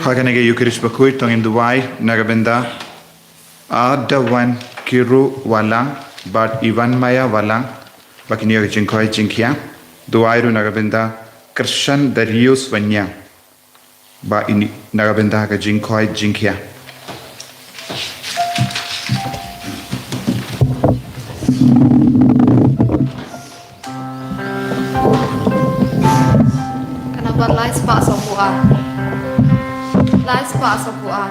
Haganege Eucharist Bakui Tong in Dubai Nagabenda Adawan Kiru Wala But Ivan Maya Wala Bakinio Jinkoi Jinkia Duairu Nagabenda Krishan Darius Vanya Ba in Nagabenda Jinkoi Jinkia Kenapa live pak semua? Live pak semua.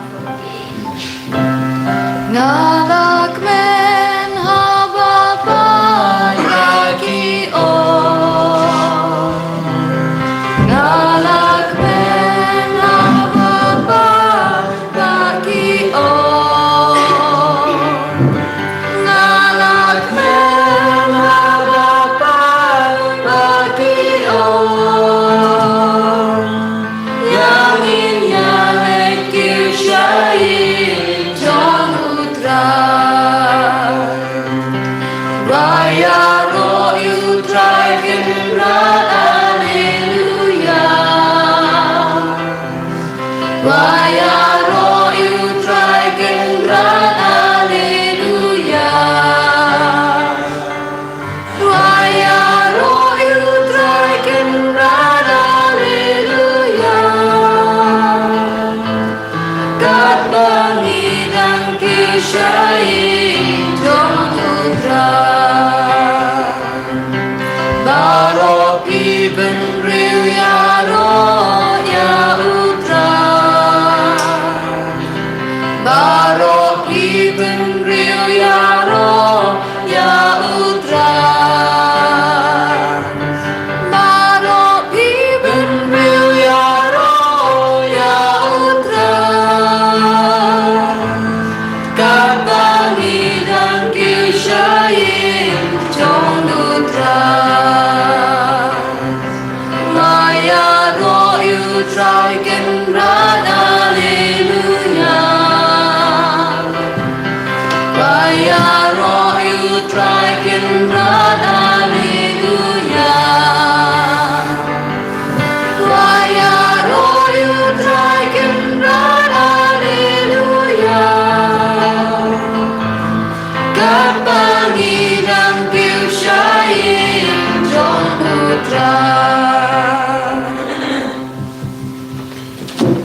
Ngalak men haba pagi o. Ngalak men haba pagi o. Ngalak men haba pagi o.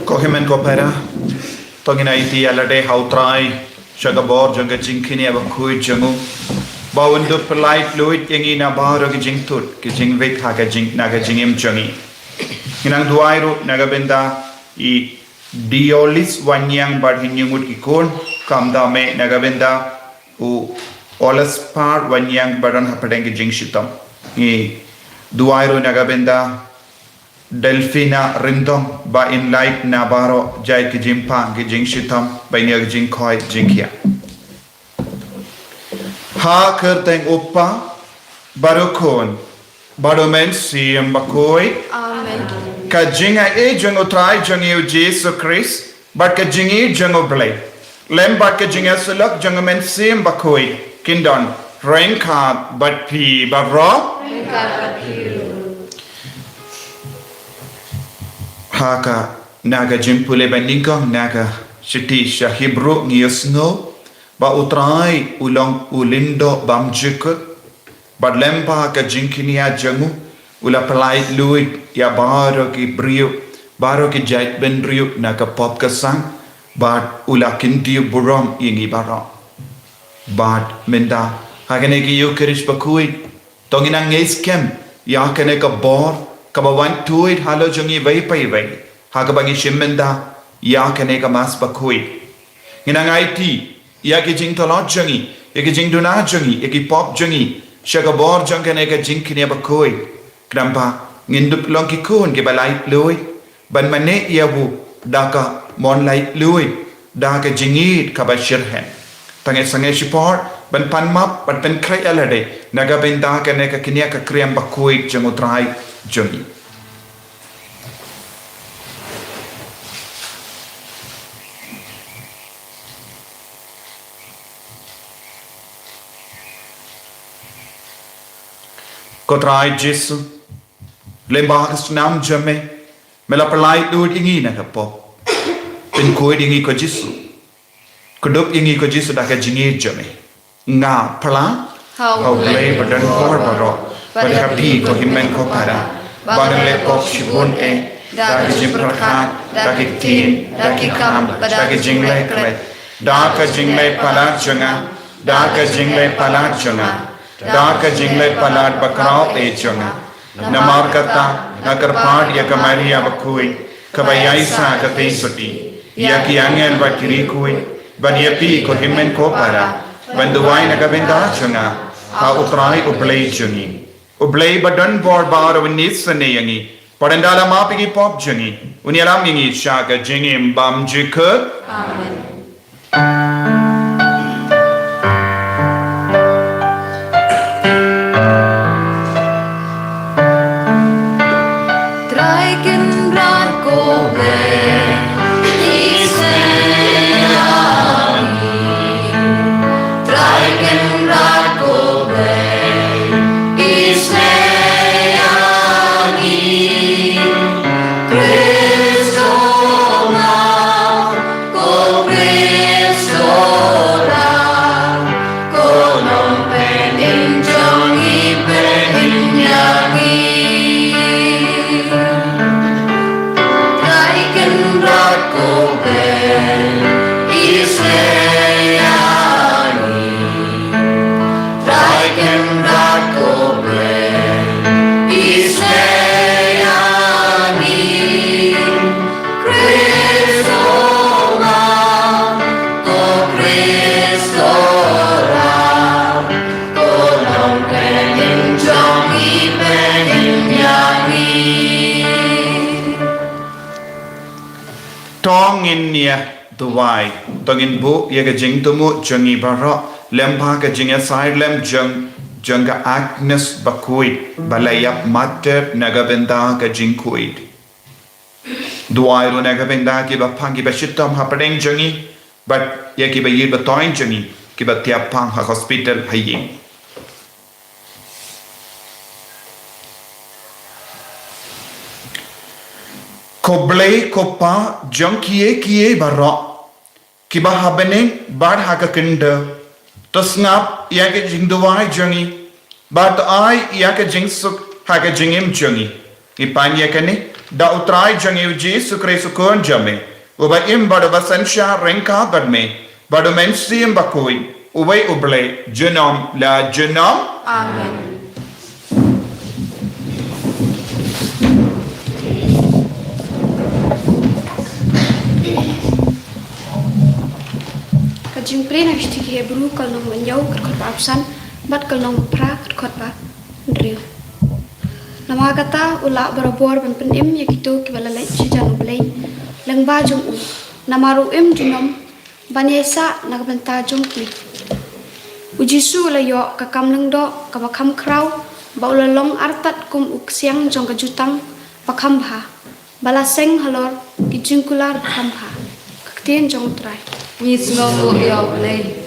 Kohimen Kopera Tongina iti alade hautrai Shagabor Janga Jinkini Abakui Jangu Bawandu polite Luit Yangi Nabaro Gijintut Gijing Vik Haka Jink Naga Jingim Jangi Inang Duairu Nagabenda I Diolis Wanyang Badhinyumut Kikun Kamdame Nagabenda U Olas Par Wanyang Badan Hapadengi Jing Shitam I Duairu Nagabenda Delfina Rindom ba in light Nabaro Jai Kijimpa Gijing Shitam by near Jinkoi Jinkia. Ha Kerteng Upa Barukon Baromen Siam Bakoi Amen. Kajinga E Jungo Trai Jungu Jesus Christ, but Kajingi Jungo Blay. Lem but Kajinga Suluk Jungamen Siam Bakoi Kindon Rainka but P Baro Haka Naga Jimpule Beningong Naga Shiti Shahibru Niosno ba utrai ulang ulindo bam jikut ba lempa ka jinkinia jangu ula pelait luit ya baro ki brio baro ki jait ben brio na ka pop ka sang ba ula kinti buram ingi bara ba menda hagane ki yukerish bakui tongina nges kem ya kane ka bor ka ba wan tuit halo jangi vai pai vai haga bangi shimmenda ya kane ka mas bakui ngina ngai ti ya ki jing tolot jangi ya ki jing duna jangi ya ki pop jangi shaga bor jang kane ka jing kine bakui krampa ngindup long ki kun ke balai lui ban mane ya bu daka mon lai lui daka jingit ka ba shirhen tange sange shipor ban pan map ban pen krai alade naga ben daka ne ka kinia ka kriam bakui jang utrai jangi Kotrai Jesu lembahas nam jame mela pelai duit ingi na kapo pin koi ingi ko Jesu kudup ingi ko Jesu dah kajingi jame nga pela hau play badan kor baro pada happy ko himen ko para badan lepok shibun dah jim perkat dah kitin dah kikam dah jingle klet dah jingle pala janga dah jingle pala janga dah jingle pala bakrao janga namar kata nakar pad ya kamari ya bakui kabayai sa kate suti ya ki angel bakiri kui banyapi ko himen ko para banduai nagabenda janga ha utrai ublay jungi ublay badan bor bar winis ne yangi padandala mapigi pop jungi unialam yangi shaga jingim bam jikut amen tongin nia duwai tongin bu ya ga jing tumu jangi bara lempa ga jing ya side lem janga Agnes bakui balayap mater nagabenda ga jing kuid duwai ro nagabenda ki ba pangi ba shitam hapadeng jangi but ya ki ba yir ba toin jangi ki ba tiap pang ha hospital hayin Koblay kopa jang kie bara kiba habene bad haka kinda to snap yake jing duwai jangi but I yake jing suk haka jingim jangi ipan yakane da utrai jangi uji sukre sukon jame uba im bado basansha renka badme bado mensim bakui ubai ublay jenom la jenom amen Jing pre na sti Hebrew kal nong menyau kerkot absan bat kal nong pra kerkot ba driu nama kata ula barabor ban penim ya gitu kibala lai cijan blai leng ba jong u nama ru em jinom banesa nagbenta jong kli ujisu la yo ka kam leng do ka ba kham krau ba ula long artat kum uksiang jong ka jutang pa kham bha bala seng halor ki jingkular kham bha kaktien jong trai Yes, no, yo, play.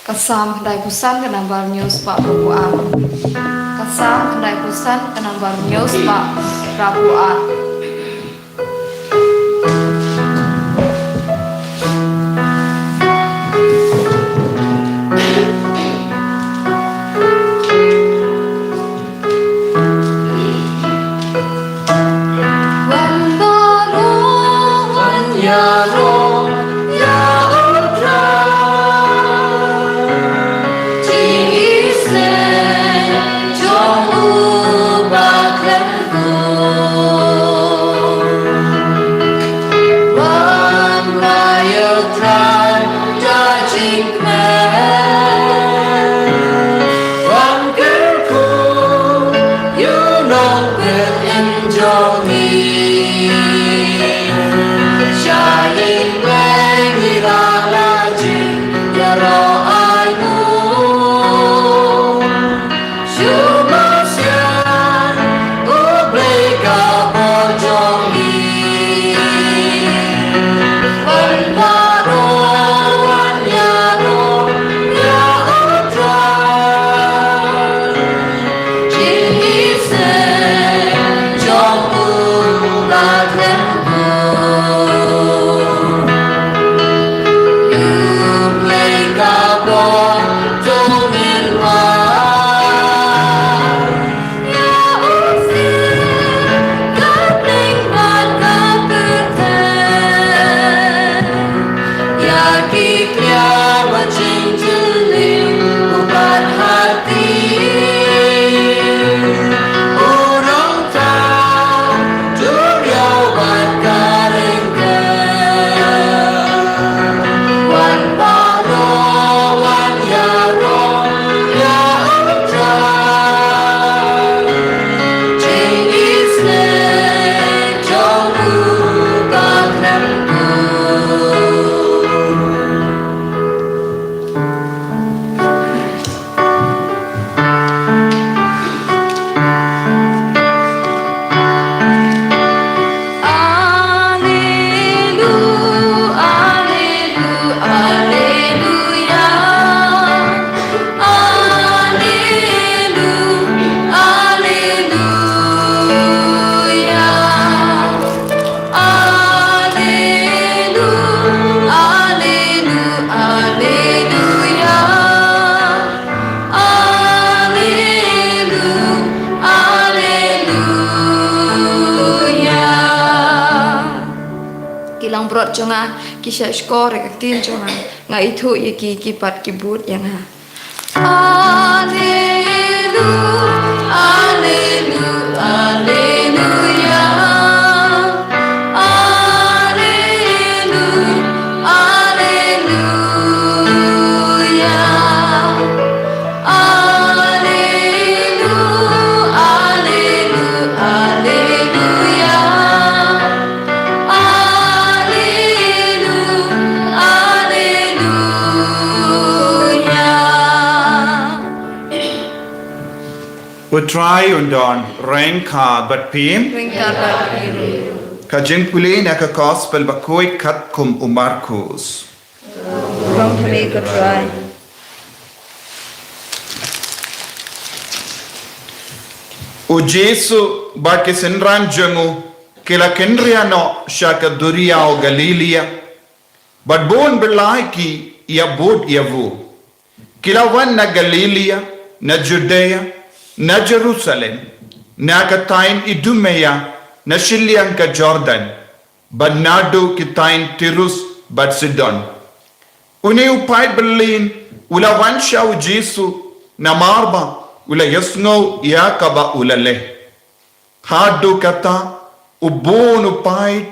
Kasam dai kusan ka nabar news pa buam. sang kenai kusan kenang bar nyos ba rapuat. Kilang brot jonga kisha skor ka tin jonga nga ithu yaki kipat kibut yang ha. Hallelujah, hallelujah, hallelujah. Utrai undon rengka bat pim Ringkat biru. ka jengpuli na ka gospel bakoi kat kum umarkus. Bang kami ketrai. O Jesu ba ke senran jengu kila kenriano shaka duria o Galilia but bon belai ki ya bod yavu kila wan na Galilia na Judea na Jerusalem na katain Idumea na Shiliang ka Jordan but nado kitain Tirus but Sidon une upay berlin ula wansha o Jesu na marba ula yasno yakaba ulale hado kata ubon upay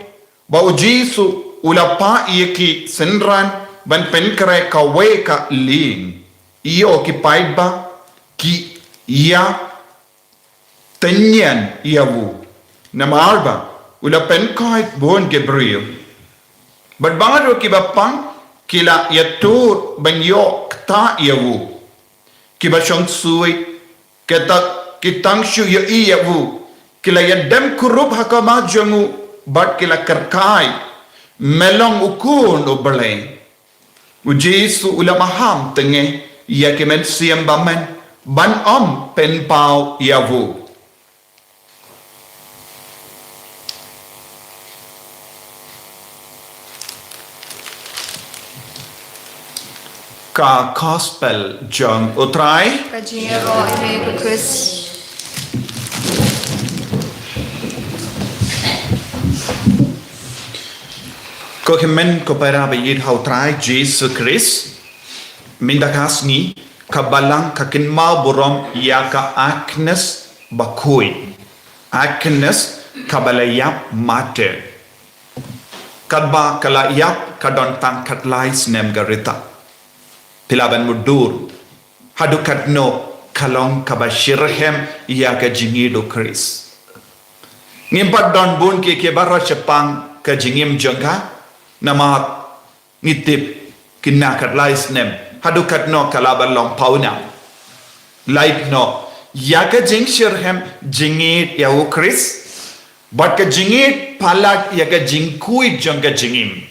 ba o Jesu ula pa iki senran ban penkare ka weka lin iyo ki ba ki ia tenyan iawu na marba ula penkait bon Gabriel but baro ki bapang kila yatur banyo kta iawu ki ba syong sui kitang syu ya iawu kila yadem kurub hakama jangu but kila kerkai melong ukun ubele u Jesu ula maham tenge ya kemen siam bamen ban om pen pau yavu ka gospel jong utrai Kajiro ime ku Chris. ko kemen ko para bayid hautrai Jesus Christ mindakas ni kabalang kakin mau borom ya ka Agnes bakui Agnes kabalayap mate kadba kalayap kadon tangkat lais nem garita tilaban mudur hadukat no kalong kabashirhem ya ka jingido Chris ngimpat don bun ke baro Jepang ka jingim jengka nama ngitip kinakat lais nem hadukat no kalaban long pauna like no ya ka jing shirhem jingit ya u Chris but ka jingit palat ya ka jingkui jengka jingim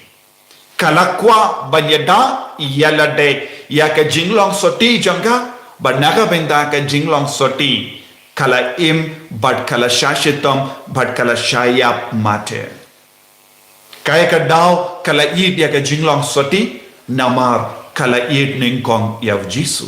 kalakwa banyada yalade ya ka jinglong soti jengka banaga benda ka jinglong soti kala im but kala shashitam but kala shayap mate kaya ka daw kala id ya ka jinglong soti namar kala id ningkong yaw Jisu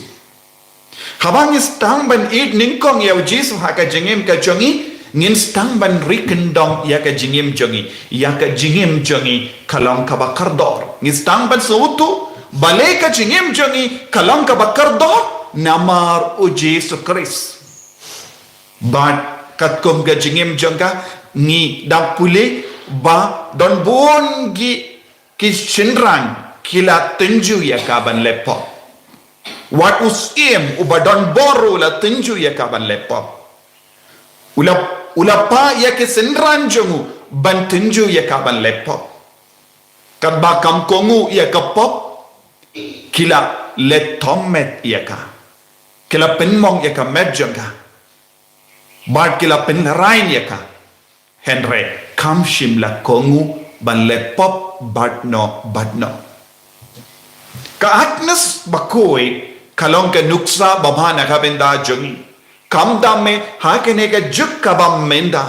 habang istang ban id ningkong yaw Jisu ha ka jingim ka jongi ngin stang ban rikendong ya ka jingim jongi ya ka jingim jongi kalong ka bakardor ngin stang ban suutu bale ka jingim jongi kalong ka bakardor namar u Jisu Christ but kat kom ka jingim jongka ni dang pule ba don bon ki shinran kila tenju ya kaban lepo wat usim uba don boru la tenju ya kaban lepo ula pa ya ke shinran jongu ban tenju ya kaban lepo kadba kam kongu ya kapop kila le tomet ya ka kila penmong ya ka med jongka bad kila penrain ya ka Henry kam shimla kongu ban lepop badno ka Agnes bakoi kalong ka nuksa babana ka benda jongi kam dame hakene ka juk ka bam menda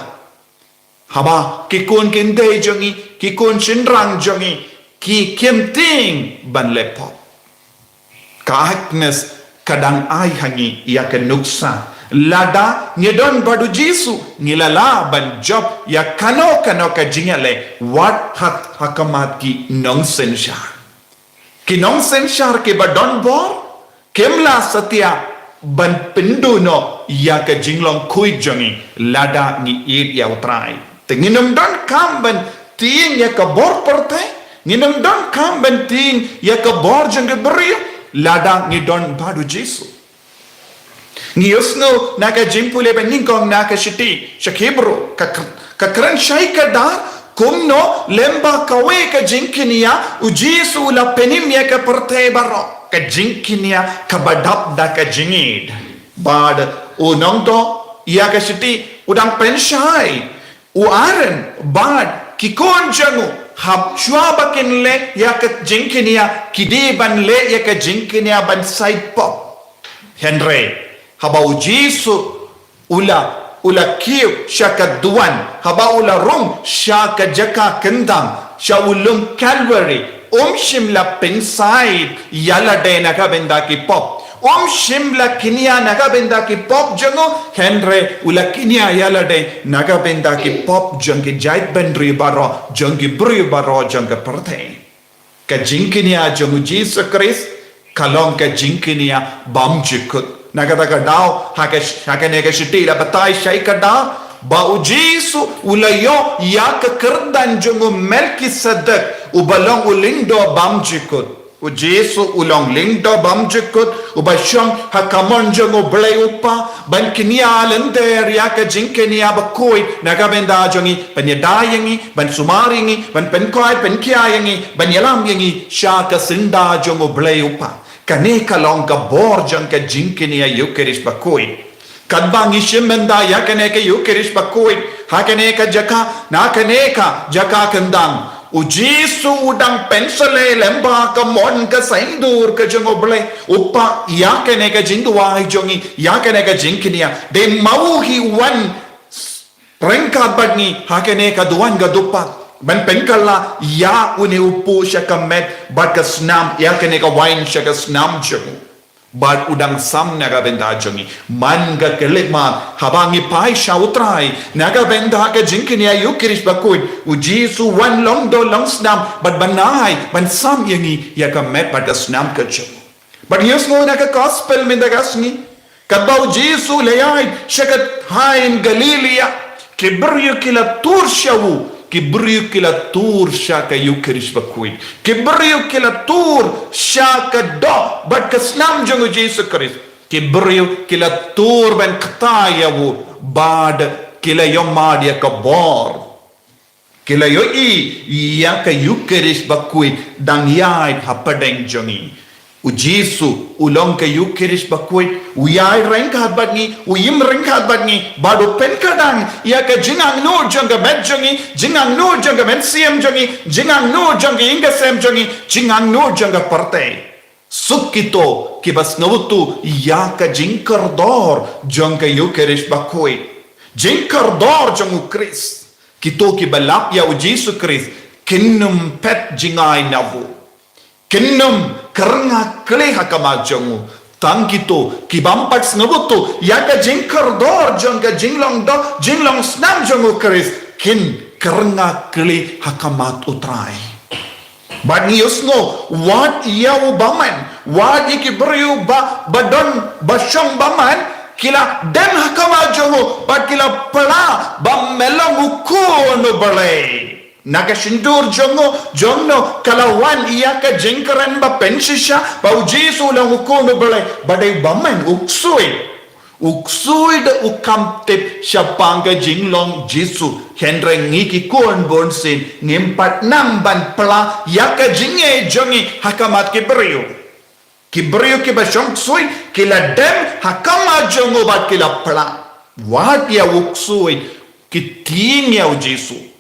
haba ki kun kinde jongi ki kun shinrang jongi ki kimting ban lepop ka Agnes kadang ay hangi ya ka nuksa lada ngedon badu Jisu ngilala ban job ya kano ka jingale wat hat hakamat ki nonsense ki nonsense ke badon bor kemla satya ban penduno ya ka jinglong kui jongi lada ni id ya utrai tenginum don kam ban ting ya ka bor porte nginum don kam ban ting ya ka bor jong beri lada ngidon badu Jisu Ngiyusno naka jimpule ben ningkong naka shiti shakibro ka kran shay ka da kumno lemba kawe ka jinkinia u Jisu la penimya ka perte baro ka jinkinia ka badap da ka jingid bad u nongto ya ka shiti udang pen shay u aren bad kikon jangu hab shwabakin le ya ka jinkinia kidiban le ya ka jinkinia ban side pop Henry habau Jisu ula kiu syaka duan habau ula rum syaka jaka kendang syawulum Calvary shimla pensai yala de naga benda ki pop shimla kinia naga benda ki pop jango Henry ula kinia yala de naga benda ki pop jangi jait bendri baro jangi bri baro janga perte ka jinkinia jangu Jesus Christ kalong ka jinkinia bam jikut Naga daw haka nega shitila batay shay kada ba u Jisu ulayo ya ka kerdan jungu Melkisedek ubalong ulindo bamjikut u Jisu ulong lindo bamjikut ubasyong hakamon jungu blay upa ban kinia lender ya ka jinkenia bakoi naga benda jongi panyadayangi ban sumaringi ban penkoy penkiayangi ban yalamyangi sya ka sinda jungu blay upa kane kalong ka borjang ka jinkini ya Eucharist bakoi kadbang ishimenda ya kane ka Eucharist bakoi ha kane ka jaka na kane ka jaka kendang Ujisu udang pensele lemba ke mon ke saindur ke jengoble upa yakene ke jingwa jongi yakene ke jingkinia de mau hi wan rengka badni hakene ka duan ga dupa ban penkala ya une upu shakamet bad ke snam yakene ka wine shaka snam jongu bad udang sam naga benda jongi man ga kelema habangi pai shautrai naga benda ke jingkinia yukirish bakuin ujisu wan long do long snam bad banai ban sam yangi yakamet bad ke snam ke jongu but yes no naga gospel mindagasni kabau jisu leyai shakat hain galilia kibriyu kila turshawu kibriyu kila tur shaka yukirish bakuin kibriyu kila tur shaka do but kasnam jongu Jesus Christ kibriyu kila tur ben ktayawu bad kila yomad ya kabor kila yoi ya ka yukirish bakuin dang yai hapadeng jongi Ujisu ulong ke yukirish bakuit uyai rengkat badni uyim rengkat badni badu penkadang ya ke jingang nur jangga met jongi jingang nur jangga met siem jongi jingang nur jangga inga sem jongi jingang nur jangga parte sukito kibas navutu ya ke jingkar dor jangga yukirish bakuit jingkar dor jangu Chris kito kibalap ya ujisu Chris kinnum pet jingai navu kinnum karena kelih hakama jongu tangkito kibampat ngabutu yaka jingkar dor jangga jinglong do jinglong snam jongu Chris kin karena kelih hakamat utrai bani yusno wat yau baman wat ikibriu ba badon basyong baman kila dem hakama jongu ba kila pala ba melang ukono balai naga shindur jongo kalawan iya ka jengkaran ba pensisha ba ujisu lang ukono balay baday baman uksui da ukamtip siya pangga jinglong jisu hendreng ngiki kuon bonsin ngimpat namban pala yaka jingye jongi hakamat kibriyo kiba syong sui kila dem hakama jongo bat kila pala wat ya uksui kiting ya ujisu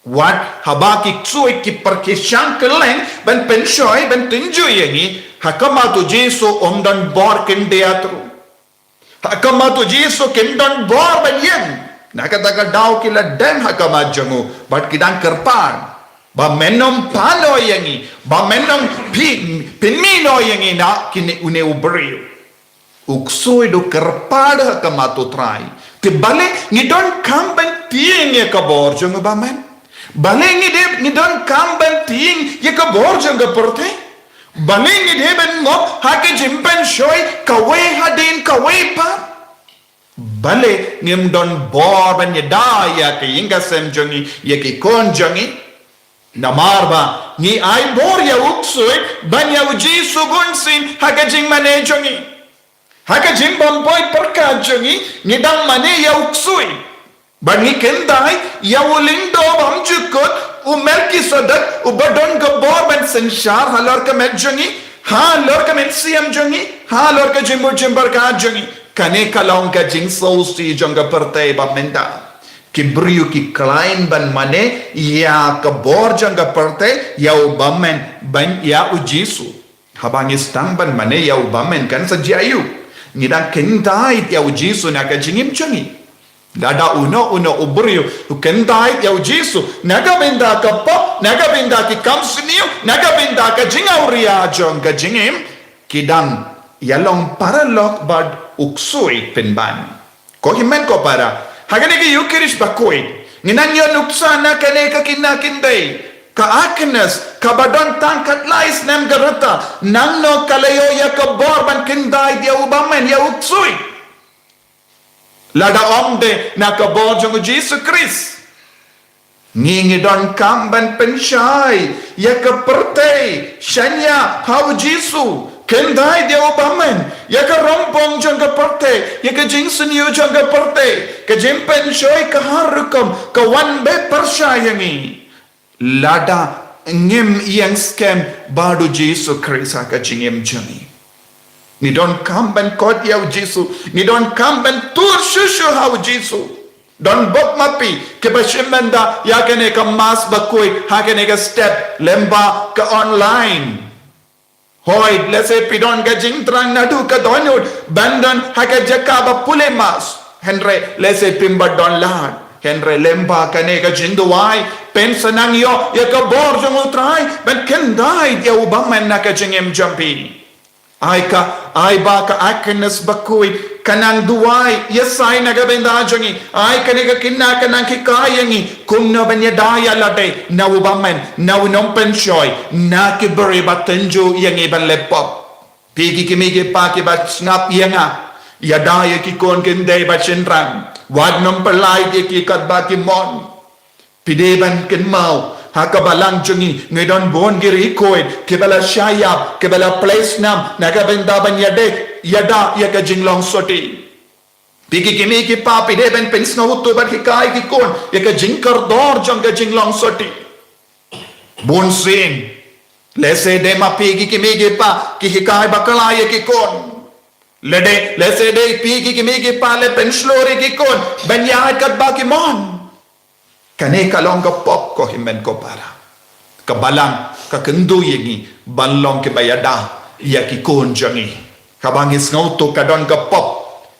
wat habaki tsui ki perkisang keleng ben pensoi ben tinjui yangi hakama tu Jesu omdan bor kendeatru hakama tu Jesu kendan bor ben yang nakataga daw kila dem hakama jangu bat kidang kerpan ba menom palo yangi ba menom pinmino yangi na kini une ubriu uksoi do kerpada hakama tu trai tibale ngidon kamben tieng ya kabor jangu ba men balengi de ni don kamben ting ye ka borjang ga porte balengi de ben ngop hake jimpen shoy kawe hadin kawe pa bale ngem don bor ben ye daya ke inga sem jongi ye ki kon jongi namarba ni ai bor ya uksoi ban ya uji sugun sin hake jing mane jongi hake jing bomboy perka jongi ni dang mane ya uksoi Bani kendai ya ulindo bamjukut umelki sadak ubadon gabor ben senshar halor ka medjongi halor ka mensiam jongi halor ka jimbo jimbar ka jongi kane kalong ka jingso si jonga pertai bamenda kibriu ki klain ban mane ya ka bor jonga pertai ya ubamen ban ya ujisu habangi stang ban mane ya ubamen kan sajayu ngidang kendai ya ujisu na ka jingim jongi Dada uno ubriu ukendai ya ujisu naga benda ka pop naga benda ki kamsniu naga benda ka jingauria jong ka jingim kidang yalong paralok bad uksui penban ko himen ko para hagane ki yukirish bakoi nginanyo nuksana kane ka kinakindai ka aknes ka badon tangkat lais nem garata nangno kalayo ya ka borban kindai dia ubamen ya uksui Lada omde na kabor jongo Jesus Christ. Ngingi don kamban pensyai ya kepertei shanya hau Jesu kendai dia obamen ya ke rompong jongo perte ya ke jingseniu jongo perte ke jimpen syai ke harukum ke wanbe persyayangi lada ngim yang scam badu Jesus Christ ka jingim jongi Ni don kamben kot ya Jesu. Ni don kamben tur shushu hau Jesu. Don bok mapi ke bashimenda ya kene ka mas bakui ha kene ka step lemba ka online. Hoi lese pidon ka jingtrang nadu ka donut bandon ha ka jakaba pule mas. Henry lese pimba don lad. Henry lemba kane ka jinduai pensanang yo ya ka borjong utrai ben kendai ya ubaman na ka jingim jampi. Ai ba ka akenes bakui kanang duai yesai nagabenda jangi ai kaniga kinna kanang kikayangi kung na banya daya lade na ubamen na unom penshoy na kibari batenjo yang iban lepop pigi kimigi pa kibat snap yanga ya daya kikon kinde bachenrang wad nom pelai ki kadba kimon pideban kinmau hakabalang jungi ngedon bon giri koid kebala shayab kebala place nam nagabenda banyade yada yaka jinglong soti pigi kimi ki papi deben pensno huttu bar ki kai ki kon yaka jinkar dor janga jinglong soti bon sing lese de ma pigi kimi ki pa ki hikai bakala yaki kon lede lese de pigi kimi ki pa le penslori ki kon banya kat ba ki mon kane kalong ka pop ko himen ko para kabalang ka kendu yengi balong ke bayada ya ki kon jangi kabangis ngauto kadon ka pop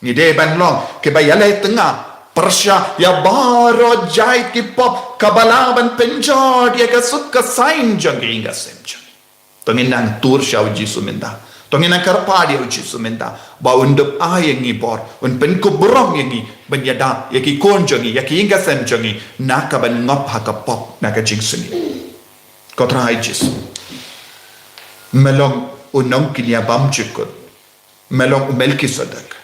ni de ban long ke bayale tengah persya ya baro jai ki pop kabalaban penjod ya ka suk ka sain jangi inga semja tonginan tur syau ji sumenda tonginan karpadi uji sumenda ba undup ayengi bor un pen ko borong yengi banyada ya ki kon jangi ya ki inga sem jangi na ka ban ngop ha ka pop na ka jing suni ko trai jis melong unong kilia bam chikut melong melki sadak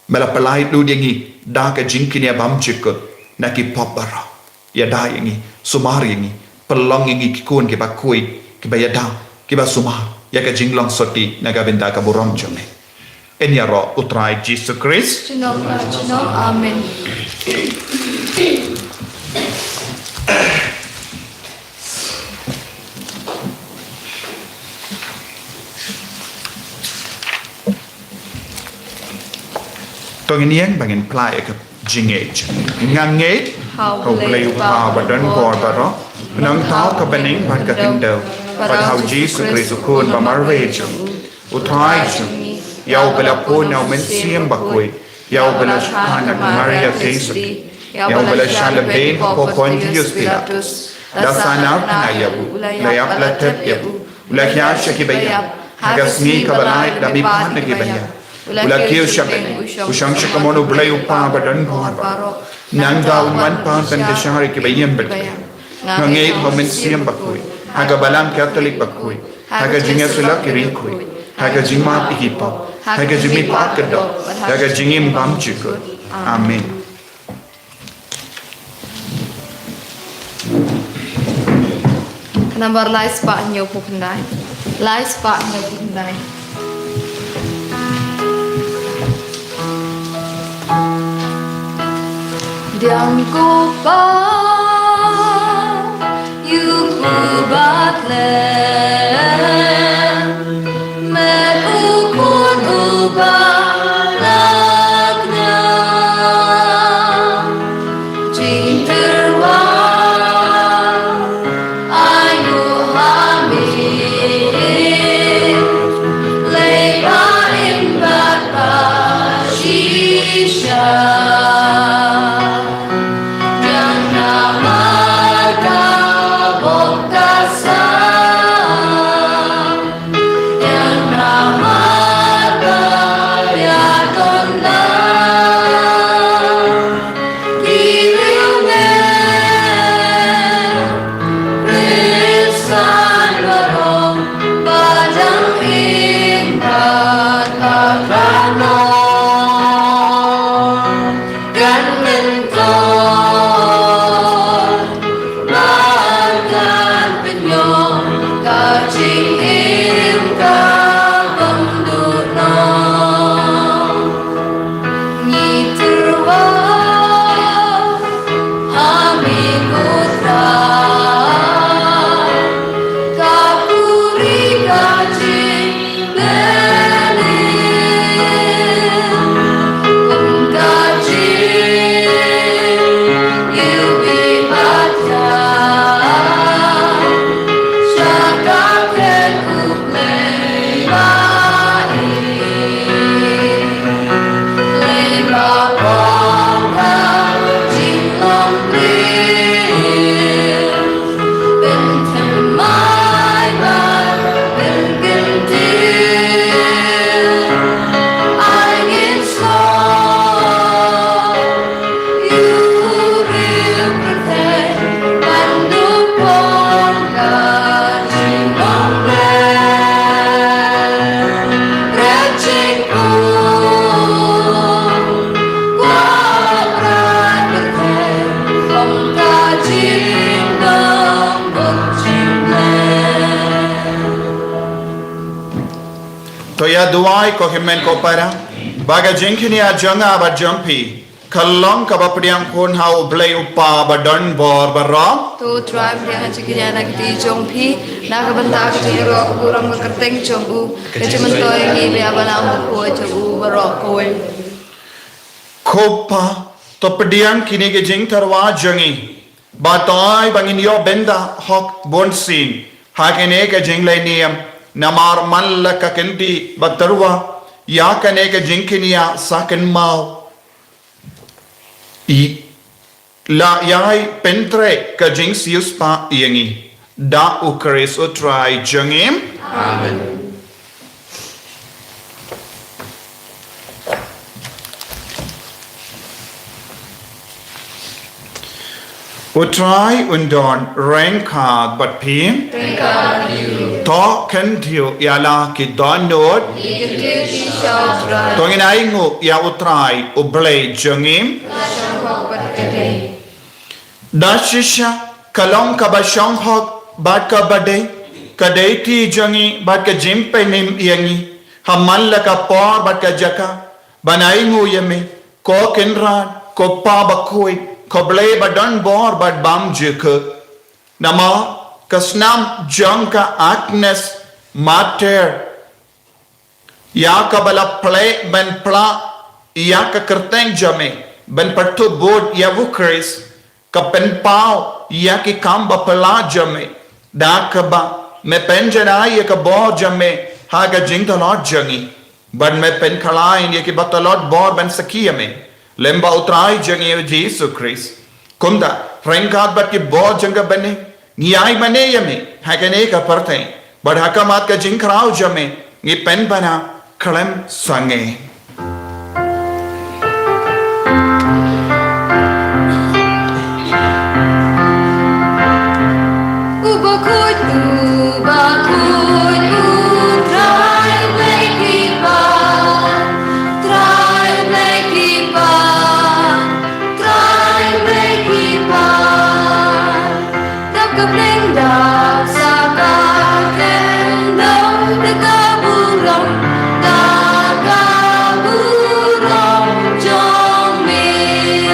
mela palai lu yengi da ka jing kilia bam chikut na ki pop bara ya da yengi sumar yengi pelong yengi ki kon ke ba koi ki ba ya da ki ba sumar ya ka jinglong soti na ka benda ka borong jome enya ro utrai Jesus Christ Chinom amen. Tong iniang bangin plai ka jingage ngange How hau play pa badan ko baro nang tao ka baning ban ka tindo but how Jesus Christ kun ba marvejo utrai yau bela pona men siem bakoi yau bela shana Maria Tesuti yau bela shala ben ko Pontius Pilatus dasana na yabu la yapla tep yabu la kya shaki bayab hagasmi kabalai da bi pan ki bayab ula kio shabe usang shakamono blay upa badan ko nang daun man pan tan de shari ki bayam bet ngei homen siem bakoi haga balang Catholic bakoi haga jinga sula kirin koi haga jingma pikipa haga jimi pakado haga jingim bam chiko amen Number lais pa nyo puknai. Lais pa nyo puknai. Diang ko pa yu kubatlen merukun ubalagnya jinterwa ayu hamid leiba imbat pasisha yang nama kau kasar Toya duai ko himen ko para. Baga jingkini a janga ba jampi. Kalong ka ba priang kon hau blay upa ba don bor ba rom. Tu tribe dia ngaji kini anak di jong pi. Nak bentak jadi roh kurang berkerteng jong u. Kecuman tu yang ini apa nama kau jong u berok kau. Kopa to pediang kini ke jing tarwa jangi. Ba toy bangin yo benda hok bonsin. Hakene ke jing lay niam. Namar malla ka kendi ba tarwa. Ya kane ke jing kini ya saken mau. La yai pentre ka jing sius pa yangi. Da ukris utrai jangim. Amen. Utrai undon rengkad bat pim. To kan tiu yala ki donot. Tongin aingu ya utrai ublay jangim. Dashisha kalong ka ba siyang hok bat ka baday. Kaday ti jangi bat ka jimpe nim yangi. Hamal la ka por bat ka jaka. Banaingu yame. Ko kinran. Ko pa bakoy. Koblay badan bor bad bam jika. Nama kasnam jangka Agnes mater. Ya kabala play ben pla. Ya ka kerteng jame. Ben pertu bod ya vukris. Ka pen pau. Ya ki kamba pala jame. Da ka ba. Me pen jana ya ka bor jame. Haga jingta lot jangi. Ban me pen kalain ya ki batalot bor ben sakiyame. Lemba utrai jangi Jesus Christ. Kunda rengkat bat ki bo janga bane. Ngiyai bane yame. Hakane ka partay. Bad hakamat ka jing krao jame. Ngi pen bana kalem sange. Ubakut, try make people, try make people, try make people. Tak kepling dah sakaken dong dekat burung, dekat burung jongmin.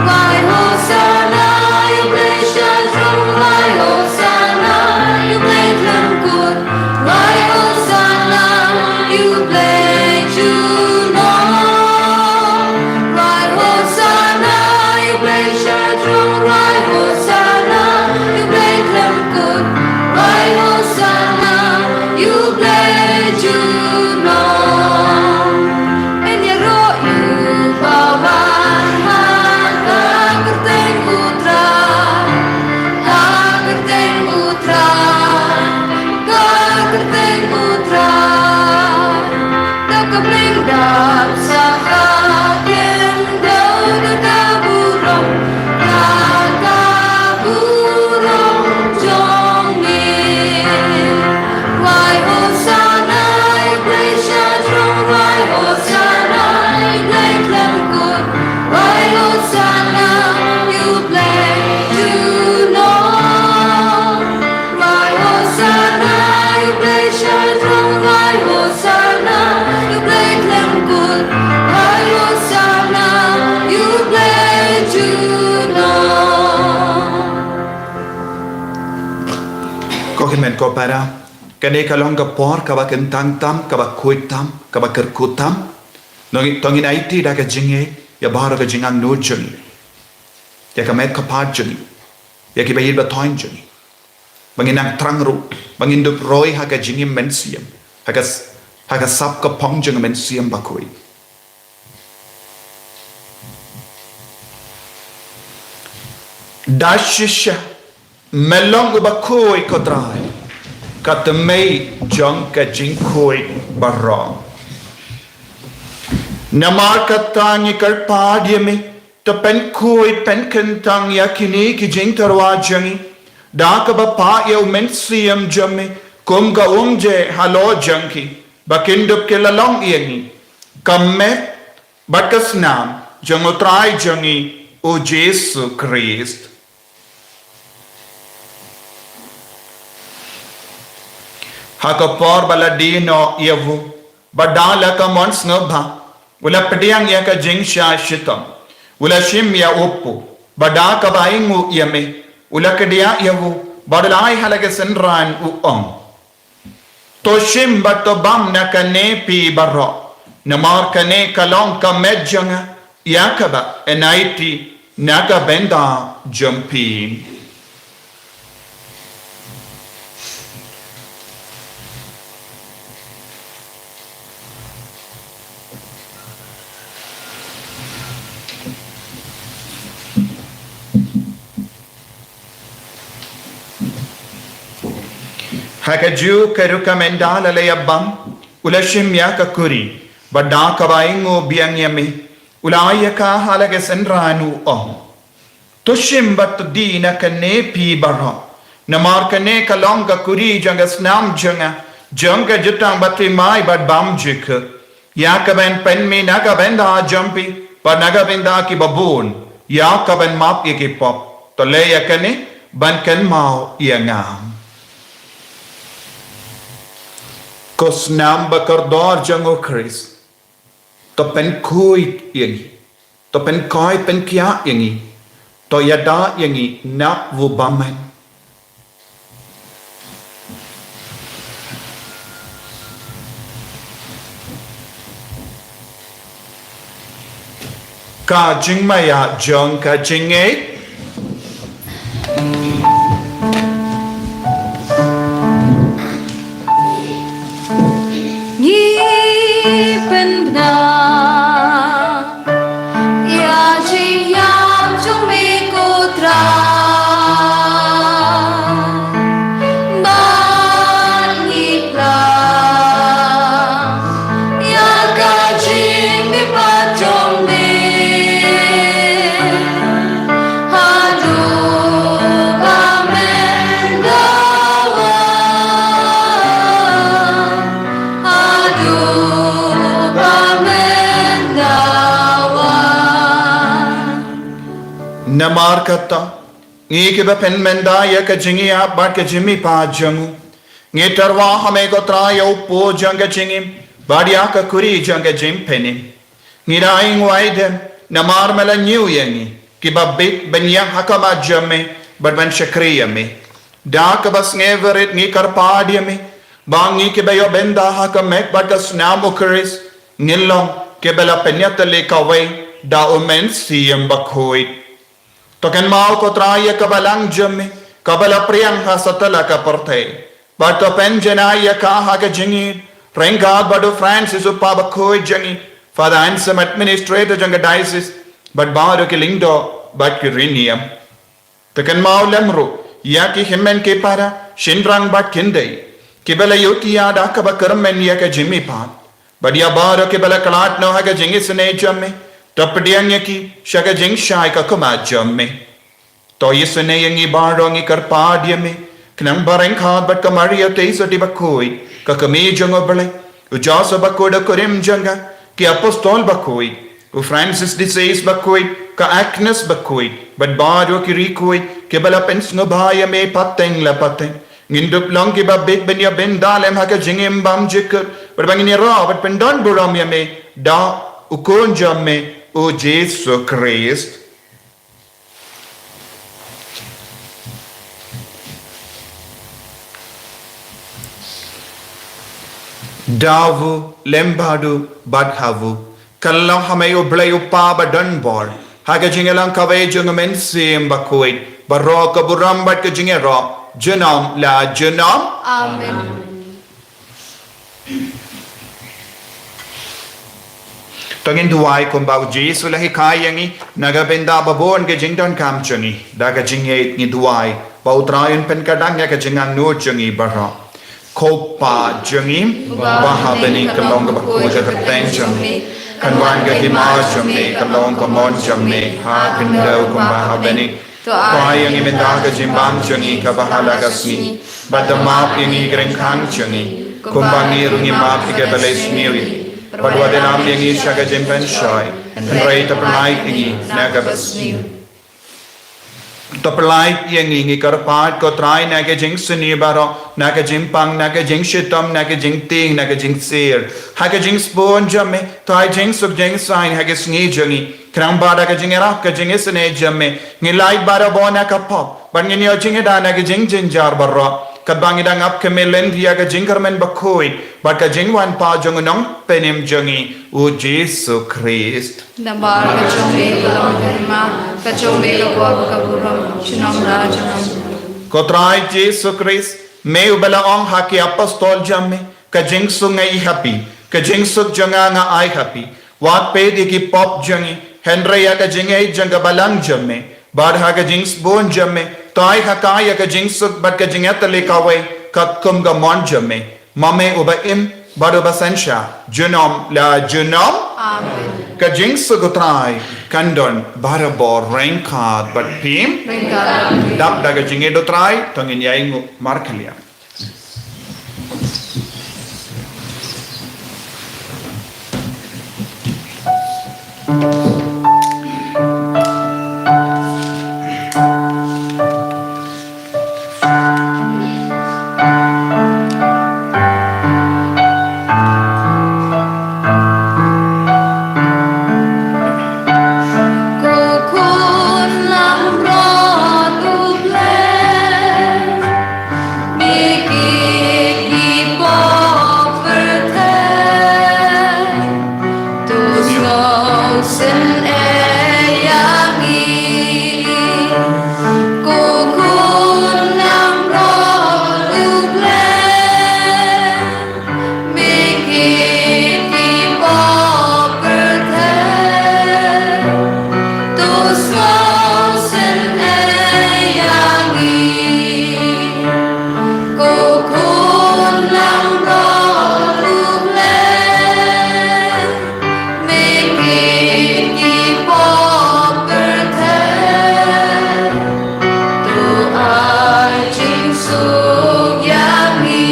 Why Hosanna, you bless us from why Hosanna, you bless them good. Why Hosanna, you bless you know. Why Hosanna, you bless us from why Hosanna, you bless them good. Why Hosanna, you bless you know. And you wrote you bawan maka kerteng putra. Kagerteng putra, kagerteng putra. Tak kepling dap sakaken dau dekat burung, dekat burung jongmin. Why Hosanna, you bless us from why Hosanna, you bless them good. Why Hosanna, you bless you know. Why Hosanna, you bless us from why Hosanna, you bless them good. Why Hosanna, you bless you know. Ko himen ko para. Kane kalong ka por ka ba kentang tam ka ba kuit tam ka ba kerkut tam. Tongin aiti da ka jinge ya bahar ka jingang no jangi. Ya ka met ka pat jangi. Ya ki bayil ba toin jangi. Banginang trang ru. Bangindup roy ha ka jingi mensiam. Ha ka sap ka pong jang mensiam ba kuit. Dashisha melong ba kuit ko drai. Katamay jang ka jing kuit barong. Namar katangi karpad yame. To pen kuit pen kentang yakini ki jing tarwa jangi. Da ka ba pa yaw mensiam jame. Kum ga umje halo janki. Bakindup ke lalong yangi. Kamet bakas nam jangotrai jangi o Jesus Christ. Hakapor baladino yavu. Badala ka mons ngaba. Ula pediang ya ka jingsha shitam. Ula shim ya upu. Badaka baingu yame. Ula kedia yavu. Badalai halaga senran uong. Toshim batobam na kane pi baro. Namar kane kalong ka medjanga. Yakaba enaiti naga benda jumpin. Hakaju keruka mendala leyabam. Ulashim yaka kuri. Badaka baingo biang yame. Ulaya ka halaga senranu Tushim bat dina kane pi bara. Namar kane kalonga kuri janga snam janga. Janga jutang bati mai bat bam jika. Yakaben pen me naga benda jumpi. But naga benda ki babun. Yakaben map yaki pop. Tolaya kane ban ken mau yangam. Kosnam bakardor jango Chris. To pen kuit yangi. To pen koi pen kia yangi. To yada yangi na vubaman. Ka jing maya jong ka jing e. Namar kata, ngi ke pen menda ya ka jingi ap bat ka jimi pa jangu. Ngi tarwa hame ko tra ya upo janga jingim, badia ka kuri janga jim penim. Ngi raing waidem, namar mela nyu yangi, ki babit ben yang hakama jamme, bat ben shakriya me. Da ka bas ngeverit ngi karpadia me, bang ngi ke bayo benda hakamek bat ka snamu kuris, ngilong ke bela penyata le kawai, da umen siyam bakhoit. Token mau ko traya kabalang jamme, kabala priyang hasatala ka porte. But to pen janaya ka haga jingi, renga badu Francis upaba koi jangi, Father Ansem administrator janga diocese, but baru ki lingdo, but ki rinium. Token mau lemru, yaki himmen ke para, shindrang bat kindai, kibala yotia dakaba kermen yaka jimmy pan, but ya baru kibala kalat no haga jingi sene jamme. Tapadiang yaki shaga jing shai ka kuma jamme. To yisene yangi barongi karpadia me. Knang bareng khad bat kamaria teisa di bakoi. Ka kami jango bale. Ujasa bakoi da kurim janga. Ki apostol bakoi. U Francis de Sales bakoi. Ka Agnes bakoi. Bat baro ki rikoi. Ki bala pens no bhaya me pateng la pateng. Ngindup long ki ba big ben ya ben dalem haka jingim bam jikar. Bat bangini ra bat pendon buram ya me. Da ukon jamme. O Jesus Christ. Davu lembadu badhavu. Kallang hamay oblay upa badan bor. Haga jingalang kaway jungamen sim bakuit. Baro kaburam bat ka jingero. Janam la janam. Amen. Tangin duwai kumbau Jesu lahi kayangi nagabenda babon ke jingdon kam changi daga jingye ni duwai pautrayon pen kadang ya ke jingang no changi bara kopa jangi baha beni kalong ka bakuja terteng changi kanwan ka hima changi kalong ka mon changi ha pindo kumbaha beni kayangi mendaga jimbang changi ka bahala kasni badamap yangi grengkang changi kumbangi rungi map ke bales miwi Padwa dinam yangi shaga jimpen shai, and rate of night yangi nagabas. to polite yangi karpat ko try na ke jing suni baro na ke jing pang na ke jing shitam na ke jing ting na ke jing sir ha ke jing spon jamme to ai jing suk jing sign ha ke sngi jangi kram bada ke jing ra ke jing isne jamme ngi light bara bona ka pop ban ngi yo jing da na ke jing jar baro kat bangi dang up ke melen dia ke jing karmen bakoi bat ke jing wan pa jong nong penim jangi u Jesus Christ Nambar kacombe kalam dharma, kacombe kabuab kaburam, chinam rajanam. Kotrai Jesus Christ, me ubala ong haki apostol jamme, ka jing sungai happy, ka jing suk janga nga ai happy. Wat pe di ki pop jangi, Henry ya ka jing ai janga balang jamme, bad ha ka jing spon jamme, tai ha ka ya ka jing suk bad ka jing atale kawe, ka kum ga mon jamme. Mame uba im, bad uba sensha, junom la junom. Amen. Ka jing sugutrai, kandon, barabor, rainkat, but pim, Ringkara. dap daga jinge do try tongin yaingu markelia Kukun lam rod uble, mikir di pop vertel, tus ngausen eyangi. Kukun lam rod uble, mikir di pop vertel. Tus ngausen eyangi, kukun lam rod uble, mikir di pop vertel, tu ai jing suk yangi.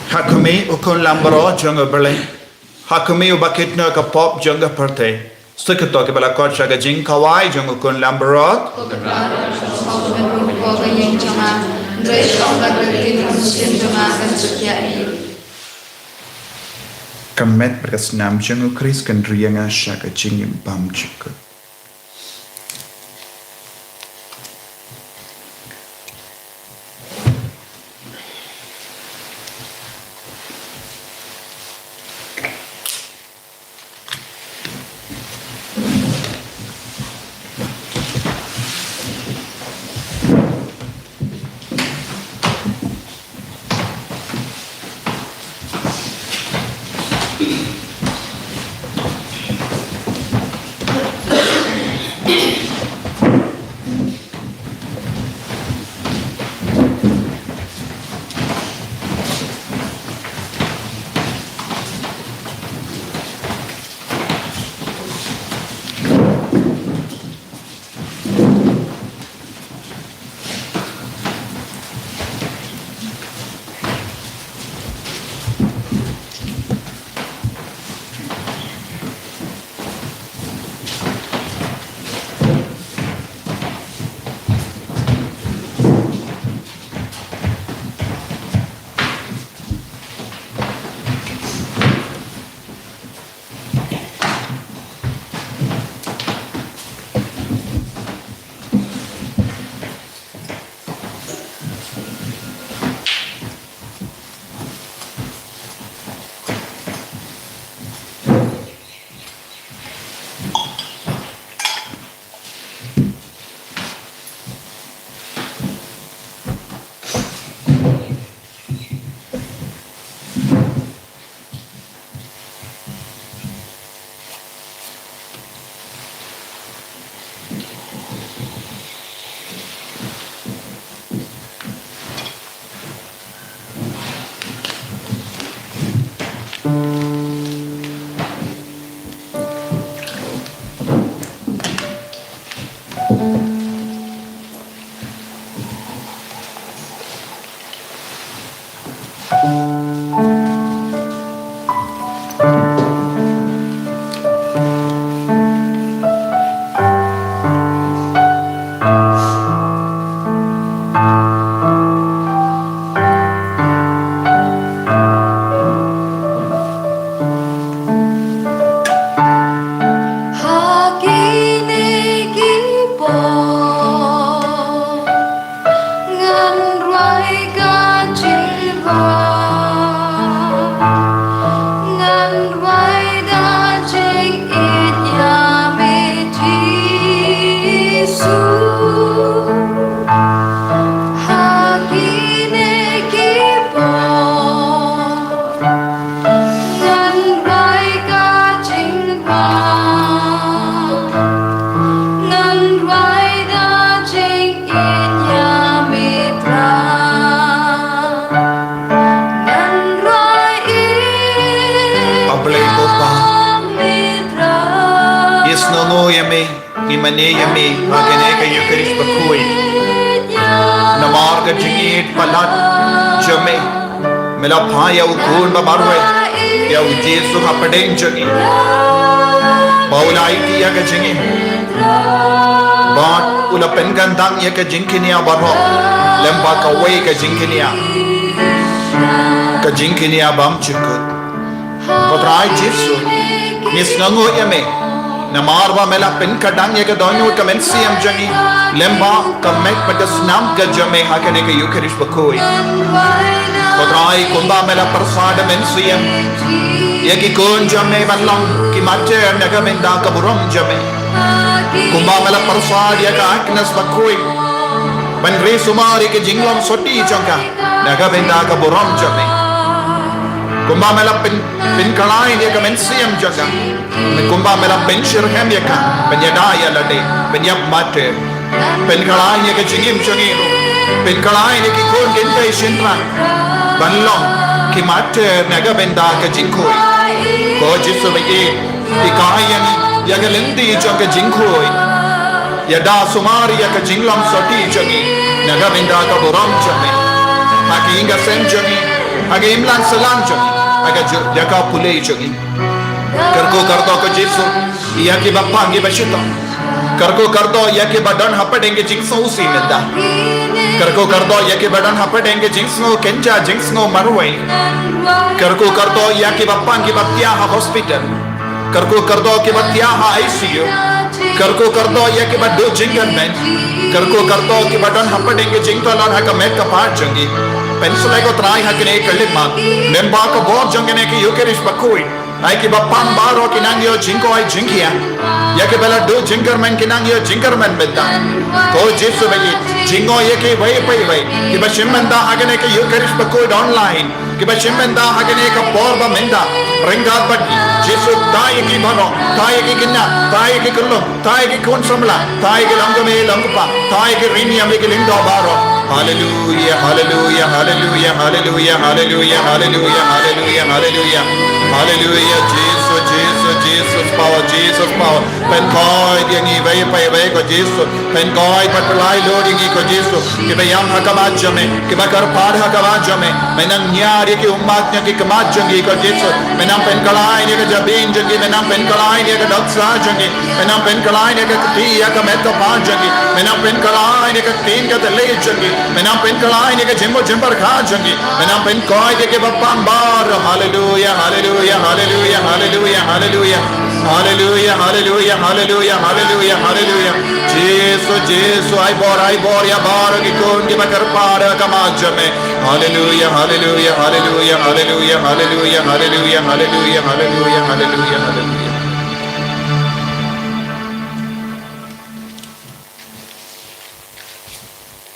hakumi ukun lambaro junga berle hakumi ubakit no ka pop junga perte sikato ke bala kot shaga jing kawai junga ukun lambaro kamet berkas nam junga Chris kan rianga shaga jing im bam chika Yami, Imane Yami, Haganeka Eucharist Bakui, Namarga Jingit Palat, Jame, Melapaya Ukun Babarwe, Yau Jesu Hapaden Jagi, Baulaiti Yaga Jingi, Bat Ulapengandang Yaka Jinkinia Barho, Lembaka Wake Jinkinia, Kajinkinia Bam Chikut, Patrai Jesu, Miss Nango Yame. Namarwa mela pen kadang ya kadonyo kamensiam jangi lemba kamek pada snam ka jame hakane ka Eucharist bakoi kodrai kumba mela persada mensiam ya ki kon jame ballang ki mache naga menda ka buram jame kumba mela persada ya ka aknas bakoi ban re sumari ke jinglom soti changka naga menda ka buram jame kumba mela pen kalai ya ka mensiam jaga kumba mela pen shirhem ya ka ben yadaya lade ben yap mate pen kalai ya ka jingim changiro pen kalai ya ki kon genta ishintran banlong ki mate naga benda ka jingkoi ko jisu be ki kayan ya ka lendi jaga jingkoi ya da sumari ya ka jinglam soti jangi naga benda ka buram jame haki inga sen jangi haki imlan salam jangi aga jaga pulei jangi karko kardo ko jesu ya ki bappa ngi bashita karko kardo ya ki badan hapadenge jingso usi milda karko kardo ya ki badan hapadenge jingso kenja jingso marwai karko kardo ya ki bappa ngi batya ha hospital karko kardo ki batya ha ICU karko kardo ya ki bado jingan men karko kardo ki badan hapadenge jingto lan ha ka met ka part jangi pencil ko trai ha kene kalima memba ka bor jangene ki Eucharist bakoi ai ki bapang baro ki nangyo jinko ai jinkia ya ke bela do jingerman ki nangyo jingerman betta ko jesu bagi jingo ye ki vai pai vai ki ba shimmenda agane ki Eucharist bakoi online ki ba shimmenda agane ka porba menda ringat bat jesu dai ki bano dai ki kinna dai ki kullu dai ki kon samla dai ki langame langpa dai ki rini ame ki lindo baro hallelujah hallelujah hallelujah hallelujah hallelujah hallelujah hallelujah hallelujah hallelujah jesus jesus jesus power pen koi yangi vai pai vai ko jesus pen koi patlai lo dingi ko jesus ki bayam hakamat jame ki bakar par hakamat jame menang nyari ki ummat ki kamat jangi ko jesus menang pen kalai ni ka jabin jangi menang pen kalai ni ka daksa jangi menang pen kalai ni ka ti ya ka met pa jangi menang pen kalai ni ka tin ka le jangi menang pen kalai ni ka jembo jembar kha jangi menang pen koi de ke bapang bar hallelujah hallelujah hallelujah hallelujah hallelujah hallelujah hallelujah hallelujah hallelujah hallelujah jesus jesus ai bor ya bar ki kon ki bakar par kamaj me hallelujah hallelujah hallelujah hallelujah hallelujah hallelujah hallelujah hallelujah hallelujah hallelujah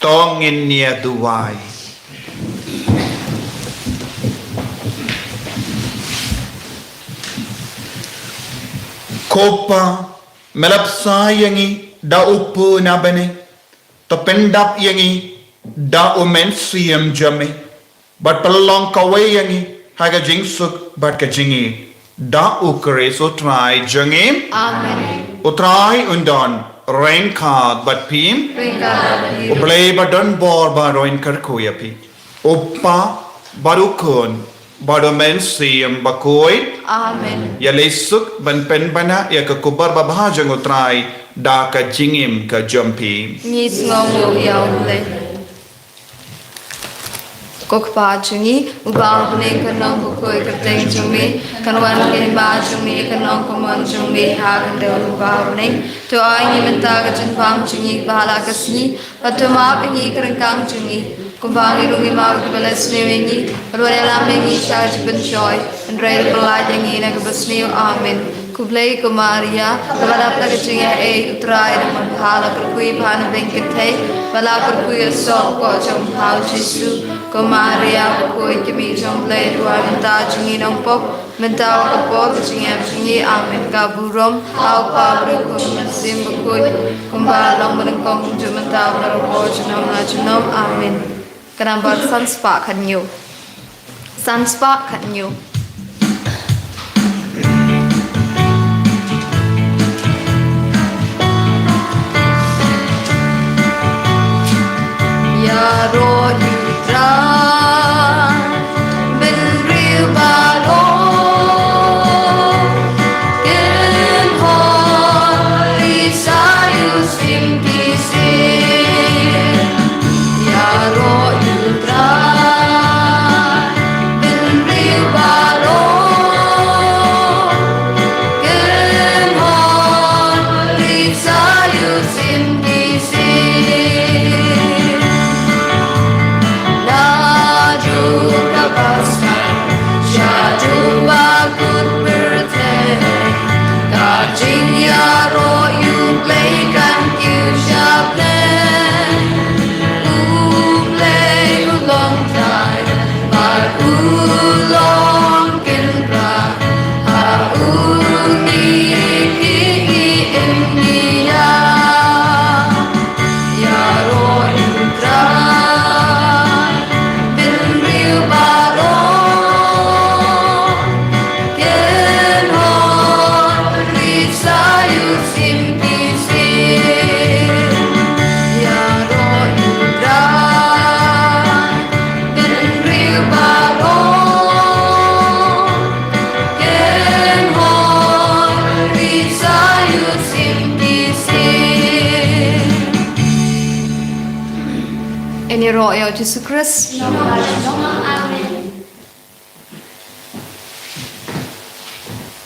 tongin nia duai kopa melapsa yangi da upu nabane to pendap yangi da umensiam jame but pelong kawai yangi haga jingsuk but ka jingi da ukre so try jangi Amen. utrai undon rain card but pim uplay badon bor baroin karkoya pi uppa barukon badomensiam bakoi Amen. ya lesuk ban pen bana ya ka kubar babha jango trai da ka jingim ka jumpi Nis ngomu yaule. Kokpa jungi ubang ne kanong bukoi kateng jungi kanwan ke ba jungi kanong komon jungi hagan de ubang ne to ai ni menta ka junpam jungi bala kasi patuma pengi kerengkang jungi kumbang irungi mau ke balas newengi role lam nengi charge ben joy and rail belai dengi na ke basniu amen kublai ko Maria balap la kecing utrai dan menghala berkui bahan bengkete balap berkui sok ko jom hau Jesu ko Maria berkui kami jom play dua minta jingi nompok minta kapor jingi amin kaburom hau pa berkui mesim berkui kumbalong menengkong jom minta berkui jenom amin kenapa sunspark kan you Ya roh hidra bin riu balo Ken hori sayu simpisi Ya roh hidra bin riu balo Ken hori sayu simpisi Ini roh ya Jesus Kristus.